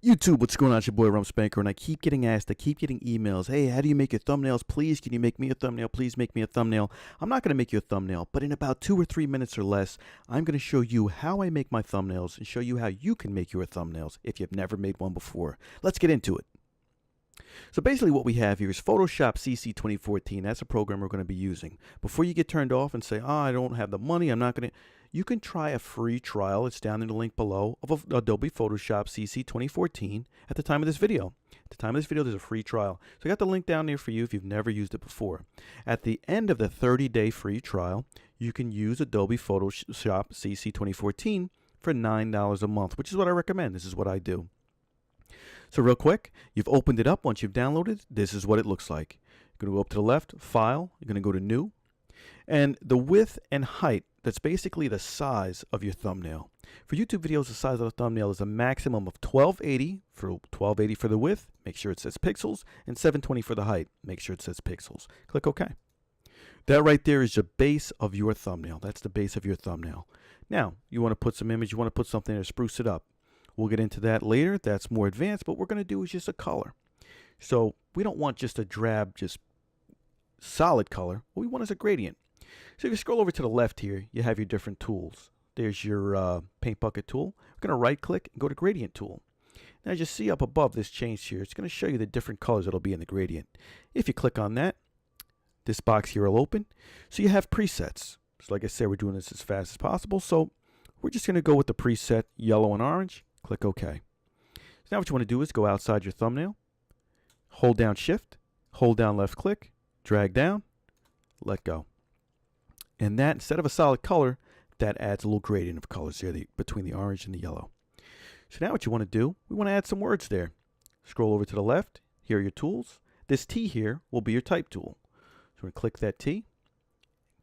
YouTube, what's going on? It's your boy Rum Spanker, and I keep getting asked, I keep getting emails. Hey, how do you make your thumbnails? Please, can you make me a thumbnail? Please make me a thumbnail. I'm not going to make you a thumbnail, but in about 2 or 3 minutes or less, I'm going to show you how I make my thumbnails and show you how you can make your thumbnails if you've never made one before. Let's get into it. So basically what we have here is Photoshop CC 2014. That's a program we're going to be using. Before you get turned off and say, I don't have the money, I'm not going to, you can try a free trial. It's down in the link below of Adobe Photoshop CC 2014 at the time of this video. At the time of this video, there's a free trial. So I got the link down there for you if you've never used it before. At the end of the 30-day free trial, you can use Adobe Photoshop CC 2014 for $9 a month, which is what I recommend. This is what I do. So real quick, you've opened it up. Once you've downloaded, this is what it looks like. You're going to go up to the left, File. You're going to go to New. And the width and height, that's basically the size of your thumbnail. For YouTube videos, the size of the thumbnail is a maximum of 1280 for the width. Make sure it says pixels. And 720 for the height. Make sure it says pixels. Click OK. That right there is the base of your thumbnail. That's the base of your thumbnail. Now, you want to put some image. You want to put something to spruce it up. We'll get into that later. That's more advanced, but what we're going to do is just a color. So we don't want just a drab, just solid color. What we want is a gradient. So if you scroll over to the left here, you have your different tools. There's your paint bucket tool. We're going to right click and go to gradient tool. Now as you see up above this change here, it's going to show you the different colors that'll be in the gradient. If you click on that, this box here will open. So you have presets. So like I said, we're doing this as fast as possible. So we're just going to go with the preset yellow and orange. Click OK. So now what you want to do is go outside your thumbnail, hold down Shift, hold down left click, drag down, let go. And that, instead of a solid color, that adds a little gradient of colors here between the orange and the yellow. So now what you want to do, we want to add some words there. Scroll over to the left. Here are your tools. This T here will be your type tool. So we're going to click that T.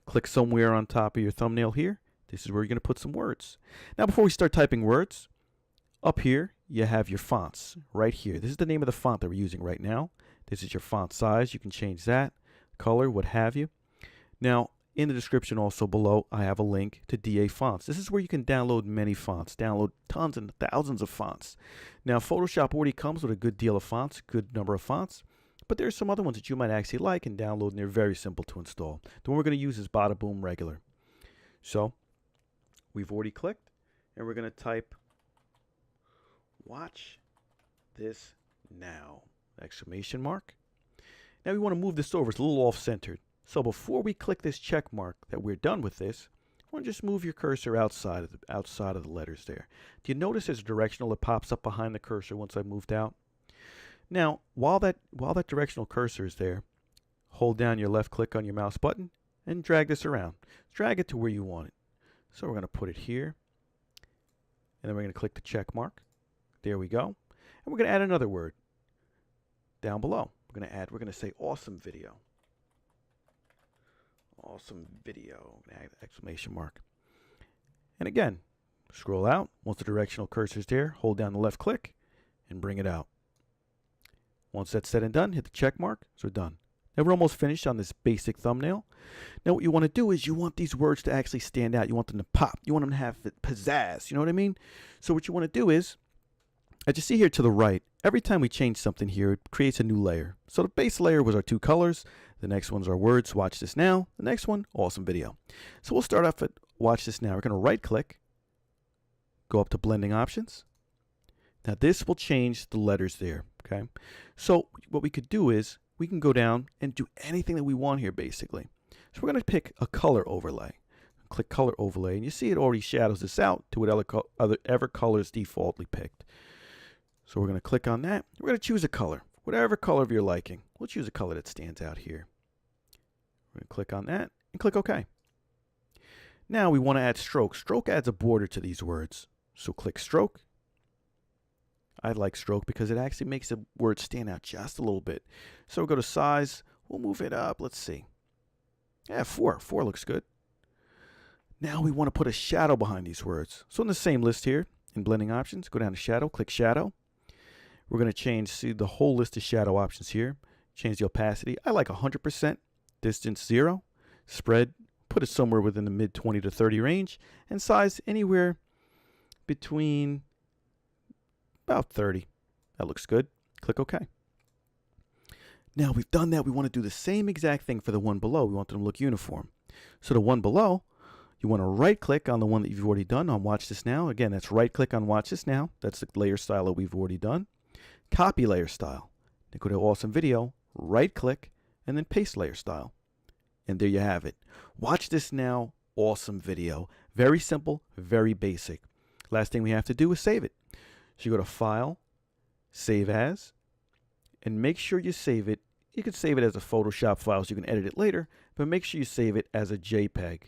Click somewhere on top of your thumbnail here. This is where you're going to put some words. Now before we start typing words, up here, you have your fonts right here. This is the name of the font that we're using right now. This is your font size. You can change that, color, what have you. Now, in the description also below, I have a link to DA Fonts. This is where you can download many fonts, download tons and thousands of fonts. Now, Photoshop already comes with a good deal of fonts, good number of fonts, but there's some other ones that you might actually like and download, and they're very simple to install. The one we're going to use is Bada Boom Regular. So, we've already clicked, and we're going to type "Watch this now!" exclamation mark. Now we want to move this over. It's a little off-centered. So before we click this check mark that we're done with this, I want to just move your cursor outside of the letters there. Do you notice there's a directional that pops up behind the cursor once I moved out? Now, while that directional cursor is there, hold down your left click on your mouse button and drag this around. Drag it to where you want it. So we're going to put it here, and then we're going to click the check mark. There we go. And we're going to add another word down below. We're going to say awesome video. Awesome video. Exclamation mark. And again, scroll out. Once the directional cursor is there, hold down the left click and bring it out. Once that's said and done, hit the check mark. So we're done. Now we're almost finished on this basic thumbnail. Now what you want to do is you want these words to actually stand out. You want them to pop. You want them to have pizzazz. You know what I mean? So what you want to do is, as you see here to the right, every time we change something here, it creates a new layer. So the base layer was our two colors. The next one's our words, watch this now. The next one, awesome video. So we'll start off at watch this now. We're going to right click, go up to blending options. Now this will change the letters there, okay? So what we could do is we can go down and do anything that we want here basically. So we're going to pick a color overlay. Click color overlay, and you see it already shadows this out to whatever color is defaultly picked. So we're going to click on that. We're going to choose a color, whatever color of your liking. We'll choose a color that stands out here. We're going to click on that and click OK. Now we want to add stroke. Stroke adds a border to these words. So click stroke. I like stroke because it actually makes the word stand out just a little bit. So we'll go to size. We'll move it up. Let's see. Yeah, 4. 4 looks good. Now we want to put a shadow behind these words. So in the same list here, in blending options, go down to shadow, click shadow. We're going to see the whole list of shadow options here. Change the opacity. I like 100%, distance 0, spread, put it somewhere within the mid 20 to 30 range, and size anywhere between about 30. That looks good. Click OK. Now we've done that. We want to do the same exact thing for the one below. We want them to look uniform. So the one below, you want to right click on the one that you've already done on Watch This Now. Again, that's right click on Watch This Now. That's the layer style that we've already done. Copy layer style. Then go to Awesome Video, right click, and then paste layer style. And there you have it. Watch This Now, awesome video. Very simple, very basic. Last thing we have to do is save it. So you go to File, Save As, and make sure you save it. You can save it as a Photoshop file so you can edit it later, but make sure you save it as a JPEG.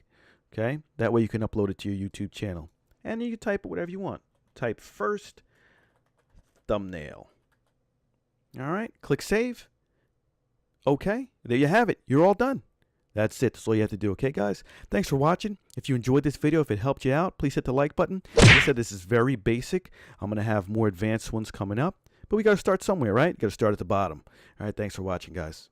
Okay? That way you can upload it to your YouTube channel. And you can type it whatever you want. Type first thumbnail. All right, click Save. Okay, there you have it. You're all done. That's it. That's all you have to do. Okay, guys? Thanks for watching. If you enjoyed this video, if it helped you out, please hit the like button. Like I said, this is very basic. I'm going to have more advanced ones coming up. But we got to start somewhere, right? Got to start at the bottom. All right, thanks for watching, guys.